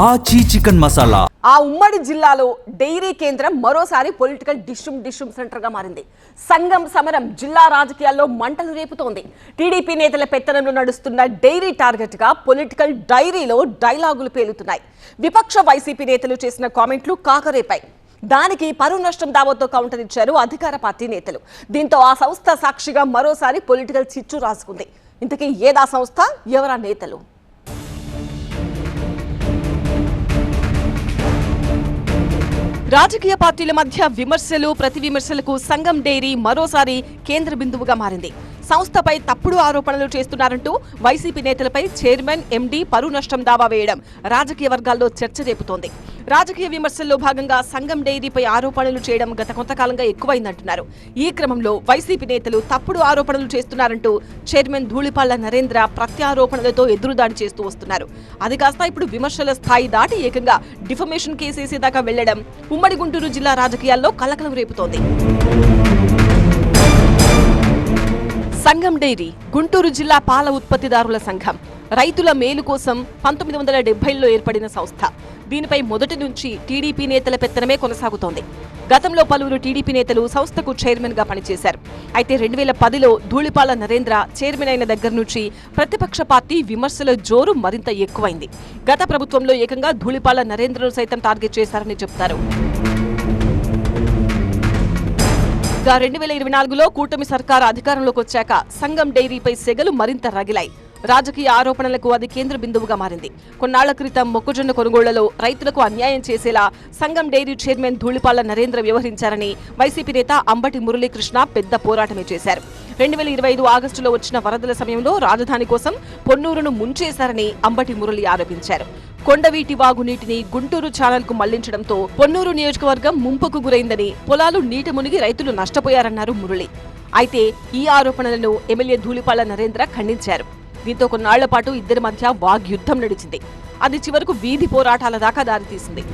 ఆచి చికెన్ మసాలా. ఆ ఉమ్మడి జిల్లాలో డైరీ కేంద్రం మరోసారి పొలిటికల్ డిషుమ్ సెంటర్ గా మారింది. సంఘం సమరం జిల్లా రాజకీయాల్లో మంటలు రేపుతోంది. టీడీపీ నేతల పెత్తనంలో నడుస్తున్న డైరీ టార్గెట్ గా పొలిటికల్ డైరీలో డైలాగులు పేలుతున్నాయి. విపక్ష వైసీపీ నేతలు చేసిన కామెంట్లు కాకరేపాయి. దానికి పరువు నష్టం దావాతో కౌంటర్ ఇచ్చారు అధికార పార్టీ నేతలు. దీంతో ఆ సంస్థ సాక్షిగా మరోసారి పొలిటికల్ చిచ్చు రాసుకుంది. ఇంతకీ ఏదా సంస్థ, ఎవరా నేతలు? రాజకీయ పార్టీల మధ్య విమర్శలు ప్రతి విమర్శలకు సంఘం డైరీ మరోసారి కేంద్ర బిందువుగా మారింది. సంస్థపై తప్పుడు ఆరోపణలు చేస్తున్నారంటూ వైసీపీ నేతలపై చైర్మన్, ఎండీ పరువు నష్టం దావా వేయడం రాజకీయ వర్గాల్లో చర్చ రేపుతోంది. రాజకీయ విమర్శల్లో భాగంగా సంఘం డైరీపై ఆరోపణలు చేయడం గత కొంతకాలంగా ఎక్కువైందంటున్నారు. ఈ క్రమంలో వైసీపీ నేతలు తప్పుడు ఆరోపణలు చేస్తున్నారంటూ చైర్మన్ ధూళిపాళ్ల నరేంద్ర ప్రత్యారోపణలతో ఎదురుదాడి చేస్తూ వస్తున్నారు. అది కాస్త ఇప్పుడు విమర్శల స్థాయి దాటి ఏకంగా డిఫమేషన్ కేసేసేదాకా వెళ్లడం ఉమ్మడి గుంటూరు జిల్లా రాజకీయాల్లో కలకలం రేపుతోంది. సంఘం డైరీ గుంటూరు జిల్లా పాల ఉత్పత్తిదారుల సంఘం, రైతుల మేలు కోసం 1970లో ఏర్పడిన సంస్థ. దీనిపై మొదటి నుంచి టీడీపీ నేతల పెత్తనమే కొనసాగుతోంది. గతంలో పలువురు టీడీపీ నేతలు సంస్థకు చైర్మన్ గా పనిచేశారు. అయితే 2010లో ధూళిపాళ్ల నరేంద్ర చైర్మన్ అయిన దగ్గర నుంచి ప్రతిపక్ష పార్టీ విమర్శల జోరు మరింత ఎక్కువైంది. గత ప్రభుత్వంలో ఏకంగా ధూళిపాళ్ల నరేంద్రను సైతం టార్గెట్ చేశారని చెబుతారు. 2024లో కూటమి సర్కారు అధికారంలోకి వచ్చాక సంఘం డైరీపై సెగలు మరింత రగిలాయి. రాజకీయ ఆరోపణలకు అది కేంద్ర బిందువుగా మారింది. కొన్నాళ్ల క్రితం మొక్కజొన్న కొనుగోళ్లలో రైతులకు అన్యాయం చేసేలా సంఘం డైరీ చైర్మన్ ధూళిపాళ్ల నరేంద్ర వ్యవహరించారని వైసీపీ నేత అంబటి మురళీకృష్ణ పెద్ద పోరాటమే చేశారు. 2025 ఆగస్టులో వచ్చిన వరదల సమయంలో రాజధాని కోసం పొన్నూరును ముంచేశారని అంబటి మురళి ఆరోపించారు. కొండవీటి వాగు నీటిని గుంటూరు ఛానల్ కు మళ్లించడంతో పొన్నూరు నియోజకవర్గం ముంపుకు గురైందని, పొలాలు నీట మునిగి రైతులు నష్టపోయారన్నారు మురళి. అయితే ఈ ఆరోపణలను ఎమ్మెల్యే ధూళిపాళ్ల నరేంద్ర ఖండించారు. దీంతో కొన్నాళ్ల పాటు ఇద్దరి మధ్య వాగ్యుద్ధం నడిచింది. అది చివరకు వీధి పోరాటాల దాకా దారితీసింది.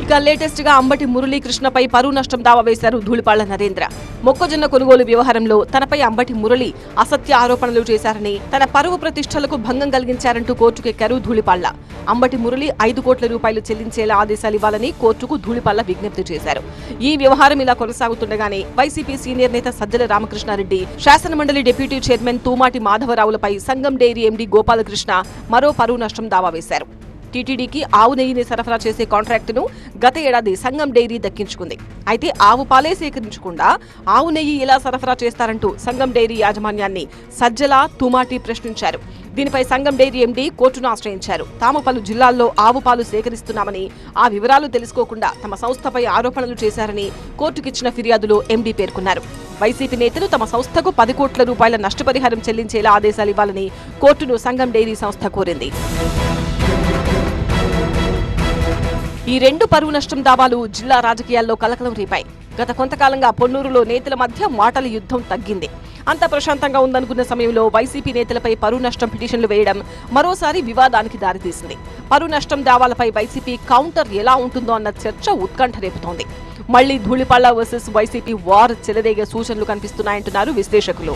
ఇక లేటెస్ట్ గా అంబటి మురళీకృష్ణపై పరువు నష్టం దావా వేశారు ధూళిపాళ్ల నరేంద్ర. మొక్కజొన్న కొనుగోలు వ్యవహారంలో తనపై అంబటి మురళి అసత్య ఆరోపణలు చేశారని, తన పరువు ప్రతిష్టలకు భంగం కలిగించారంటూ కోర్టుకెక్కారు ధూళిపాళ్ల. అంబటి మురళి 5 కోట్ల రూపాయలు చెల్లించేలా ఆదేశాలు ఇవ్వాలని కోర్టుకు ధూళిపాళ్ల విజ్ఞప్తి చేశారు. ఈ వ్యవహారం ఇలా కొనసాగుతుండగానే వైసీపీ సీనియర్ నేత సజ్జల రామకృష్ణారెడ్డి, శాసనమండలి డిప్యూటీ చైర్మన్ తూమాటి మాధవరావులపై సంఘం డైరీ ఎండీ గోపాలకృష్ణ మరో పరువు నష్టం దావా వేశారు. టీటీడీకి ఆవు నెయ్యిని సరఫరా చేసే కాంట్రాక్టును గత ఏడాది సంఘం డైరీ దక్కించుకుంది. అయితే ఆవు పాలే సేకరించకుండా ఆవు నెయ్యి ఎలా సరఫరా చేస్తారంటూ సంఘం డైరీ యాజమాన్యాన్ని సజ్జల, తుమాటి ప్రశ్నించారు. దీనిపై సంఘం డైరీ ఎండీ కోర్టును ఆశ్రయించారు. తాము పలు జిల్లాల్లో ఆవు పాలు సేకరిస్తున్నామని, ఆ వివరాలు తెలుసుకోకుండా తమ సంస్థపై ఆరోపణలు చేశారని కోర్టుకిచ్చిన ఫిర్యాదులో ఎండీ పేర్కొన్నారు. వైసీపీ నేతలు తమ సంస్థకు 10 కోట్ల రూపాయల నష్టపరిహారం చెల్లించేలా ఆదేశాలు ఇవ్వాలని కోర్టును సంఘం డైరీ సంస్థ కోరింది. ఈ 2 పరువు నష్టం దావాలు జిల్లా రాజకీయాల్లో కలకలం రేపాయి. గత కొంతకాలంగా పొన్నూరులో నేతల మధ్య మాటల యుద్ధం తగ్గింది. అంత ప్రశాంతంగా ఉందనుకున్న సమయంలో వైసీపీ నేతలపై పరువు నష్టం పిటిషన్లు వేయడం మరోసారి వివాదానికి దారితీసింది. పరువు నష్టం దావాలపై వైసీపీ కౌంటర్ ఎలా ఉంటుందో అన్న చర్చ ఉత్కంఠ రేపుతోంది. మళ్లీ ధూళిపాళ్ల వర్సెస్ వైసీపీ వార్ చెలరేగే సూచనలు కనిపిస్తున్నాయంటున్నారు విశ్లేషకులు.